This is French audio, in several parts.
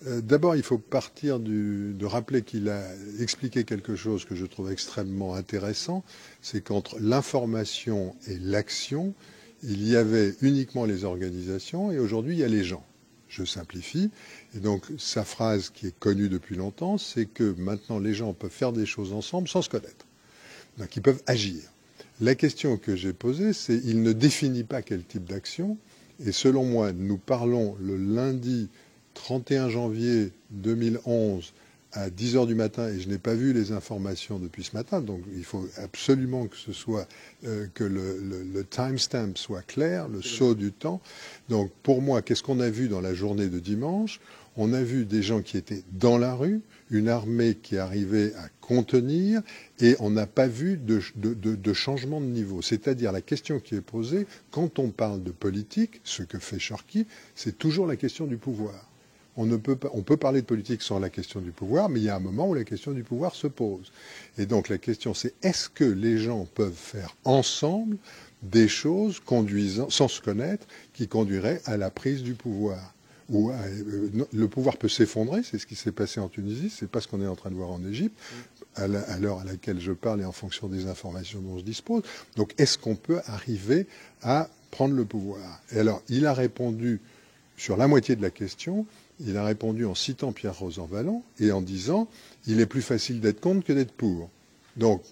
D'abord, il faut partir de rappeler qu'il a expliqué quelque chose que je trouve extrêmement intéressant, c'est qu'entre l'information et l'action, il y avait uniquement les organisations et aujourd'hui il y a les gens. Je simplifie. Et donc sa phrase qui est connue depuis longtemps, c'est que maintenant les gens peuvent faire des choses ensemble sans se connaître. Donc ils peuvent agir. La question que j'ai posée, c'est il ne définit pas quel type d'action. Et selon moi, nous parlons le lundi 31 janvier 2011 à 10 heures du matin, et je n'ai pas vu les informations depuis ce matin, donc il faut absolument que ce soit que le timestamp soit clair, le saut du temps. Donc pour moi, qu'est-ce qu'on a vu dans la journée de dimanche? On a vu des gens qui étaient dans la rue, une armée qui arrivait à contenir, et on n'a pas vu de changement de niveau. C'est-à-dire la question qui est posée, quand on parle de politique, ce que fait Cherki, c'est toujours la question du pouvoir. On peut parler de politique sans la question du pouvoir, mais il y a un moment où la question du pouvoir se pose. Et donc la question c'est, est-ce que les gens peuvent faire ensemble des choses conduisant, sans se connaître, qui conduiraient à la prise du pouvoir? Le pouvoir peut s'effondrer, c'est ce qui s'est passé en Tunisie, c'est pas ce qu'on est en train de voir en Égypte, à l'heure à laquelle je parle et en fonction des informations dont je dispose. Donc est-ce qu'on peut arriver à prendre le pouvoir? Et alors, il a répondu sur la moitié de la question, il a répondu en citant Pierre Rosanvallon et en disant « il est plus facile d'être contre que d'être pour ». Donc,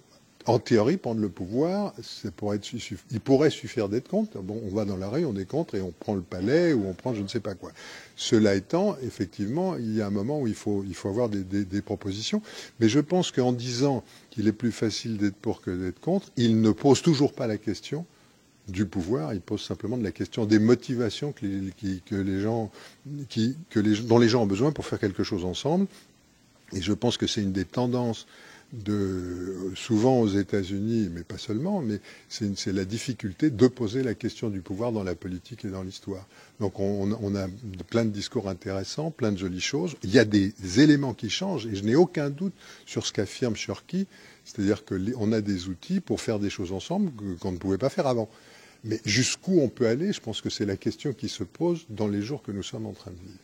en théorie, prendre le pouvoir, il pourrait suffire d'être contre. Bon, on va dans la rue, on est contre et on prend le palais ou on prend je ne sais pas quoi. Cela étant, effectivement, il y a un moment où il faut avoir des propositions. Mais je pense qu'en disant qu'il est plus facile d'être pour que d'être contre, il ne pose toujours pas la question du pouvoir, il pose simplement de la question des motivations dont les gens ont besoin pour faire quelque chose ensemble. Et je pense que c'est une des tendances souvent aux États-Unis, mais pas seulement, mais c'est la difficulté de poser la question du pouvoir dans la politique et dans l'histoire. Donc on a plein de discours intéressants, plein de jolies choses. Il y a des éléments qui changent, et je n'ai aucun doute sur ce qu'affirme Cherki, c'est-à-dire qu'on a des outils pour faire des choses ensemble qu'on ne pouvait pas faire avant. Mais jusqu'où on peut aller, je pense que c'est la question qui se pose dans les jours que nous sommes en train de vivre.